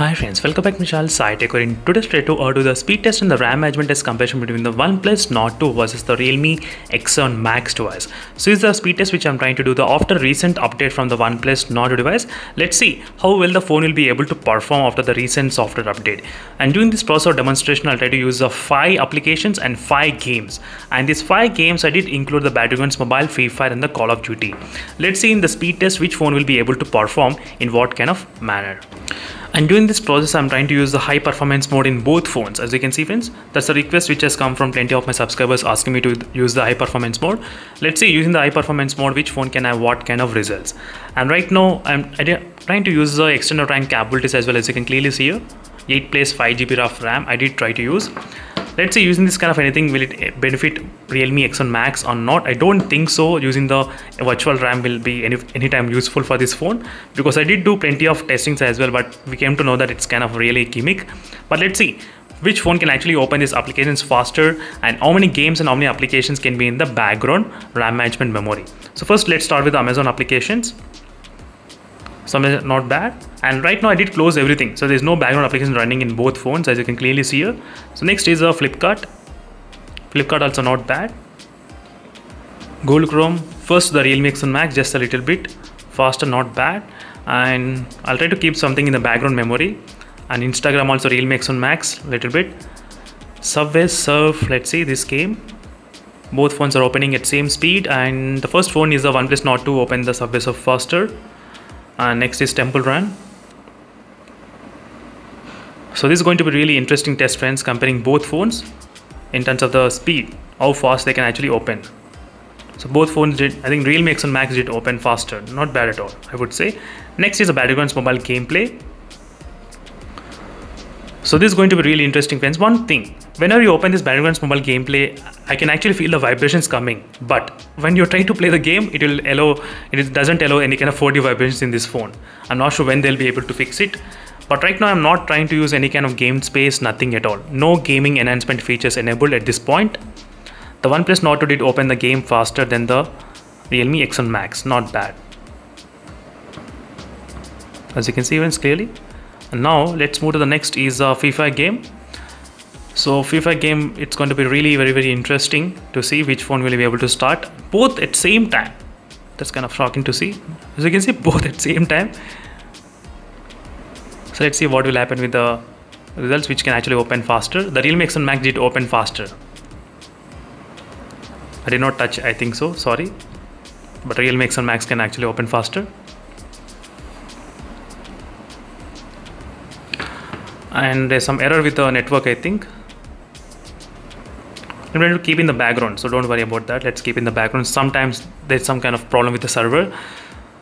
Hi friends, welcome back to Michelle SciTech. In today's tutorial, do the speed test and the RAM management test comparison between the Oneplus Nord 2 versus the Realme X7 Max device. So this is the speed test which I'm trying to do after recent update from the Oneplus Nord device. Let's see how well the phone will be able to perform after the recent software update. And during this process of demonstration, I'll try to use the 5 applications and 5 games. And these 5 games I did include the Pepe Jeans mobile, FIFA and the Call of Duty. Let's see in the speed test which phone will be able to perform in what kind of manner. And during this process, I'm trying to use the high performance mode in both phones. As you can see friends, that's a request which has come from plenty of my subscribers asking me to use the high performance mode. Let's see using the high performance mode which phone can have what kind of results. And right now I'm trying to use the external RAM capabilities as well. As you can clearly see here, 8 plus 5 GB of RAM I did try to use. Let's say using this kind of anything, will it benefit Realme X7 Max or not? I don't think so. Using the virtual RAM will be anytime useful for this phone, because I did do plenty of testings as well, but we came to know that it's kind of really gimmick. But let's see which phone can actually open these applications faster and how many games and how many applications can be in the background RAM management memory. So first let's start with the Amazon applications. So not bad, and right now I did close everything, so there's no background application running in both phones, as you can clearly see here. So next is a Flipkart also not bad. Google Chrome, first the Realme X7 Max, just a little bit faster, not bad. And I'll try to keep something in the background memory. And Instagram also Realme X7 Max, little bit. Subway Surf, let's see this game. Both phones are opening at same speed, and the first phone is the Oneplus Nord 2, open the Subway Surf faster. And next is Temple Run. So this is going to be really interesting test friends, comparing both phones in terms of the speed, how fast they can actually open. So both phones did, I think Realme X7 Max did open faster, not bad at all I would say. Next is the Pepe Jeans mobile gameplay. So this is going to be really interesting friends. One thing, whenever you open this Pepe Jeans mobile gameplay, I can actually feel the vibrations coming, but when you're trying to play the game, it doesn't allow any kind of 4D vibrations in this phone. I'm not sure when they'll be able to fix it, but right now I'm not trying to use any kind of game space, nothing at all. No gaming enhancement features enabled at this point. The Oneplus Nord 2 did open the game faster than the Realme X7 Max, not bad, as you can see even clearly. And now let's move to the next is a FIFA game. So FIFA game, it's going to be really very interesting to see which phone will be able to start both at same time. That's kind of shocking to see. As you can see, both at same time. So let's see what will happen with the results which can actually open faster. The Realme X7 Max did open faster. I did not touch, I think so, sorry. But Realme X7 Max can actually open faster. And there's some error with the network, I think. I'm going to keep in the background, so don't worry about that. Let's keep in the background. Sometimes there's some kind of problem with the server.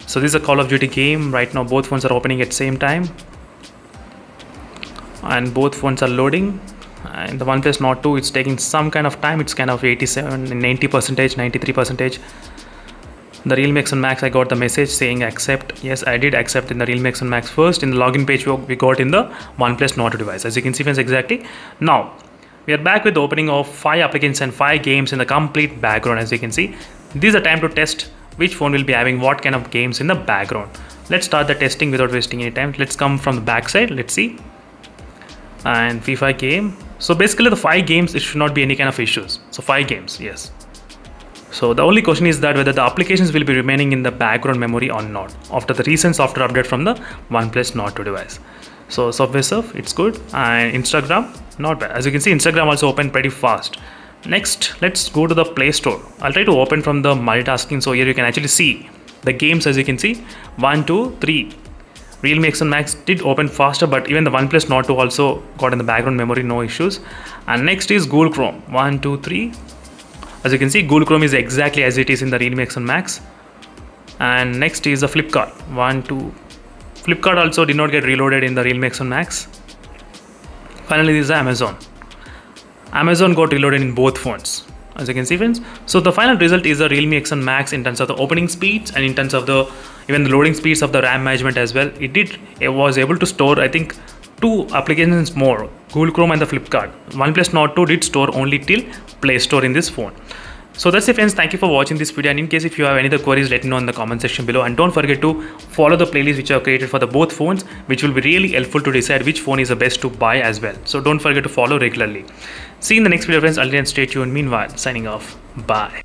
So this is a Call of Duty game. Right now both phones are opening at the same time, and both phones are loading. And the Oneplus Nord 2, it's taking some kind of time. It's kind of 87, 90%, 93%. The Realme X7 Max, I got the message saying accept. Yes, I did accept in the Realme X7 Max first. In the login page we got in the Oneplus Nord device, as you can see friends exactly. Now we are back with the opening of 5 applications and 5 games in the complete background. As you can see, this is a time to test which phone will be having what kind of games in the background. Let's start the testing without wasting any time. Let's come from the back side, let's see. And FIFA game. So basically the 5 games, it should not be any kind of issues. So 5 games, yes. So the only question is that whether the applications will be remaining in the background memory or not after the recent software update from the Oneplus Nord 2 device. So Subway Surf, it's good. And Instagram, not bad. As you can see, Instagram also opened pretty fast. Next, let's go to the Play Store. I'll try to open from the multitasking. So here you can actually see the games, as you can see. 1, 2, 3. Realme X7 Max did open faster, but even the Oneplus Nord 2 also got in the background memory, no issues. And next is Google Chrome. 1, 2, 3. As you can see, Google Chrome is exactly as it is in the Realme X7 Max. And next is the Flipkart. 1, 2. Flipkart also did not get reloaded in the Realme X7 Max. Finally, this is Amazon. Amazon got reloaded in both phones, as you can see friends. So the final result is the Realme X7 Max in terms of the opening speeds and in terms of even the loading speeds of the RAM management as well. It was able to store, I think, 2 applications more, Google Chrome and the Flipkart. Oneplus Nord 2 did store only till Play Store in this phone. So that's it friends, thank you for watching this video, and in case if you have any other queries, let me know in the comment section below, and don't forget to follow the playlist which I have created for the both phones, which will be really helpful to decide which phone is the best to buy as well. So don't forget to follow regularly. See you in the next video friends, until then stay tuned. Meanwhile, signing off, bye.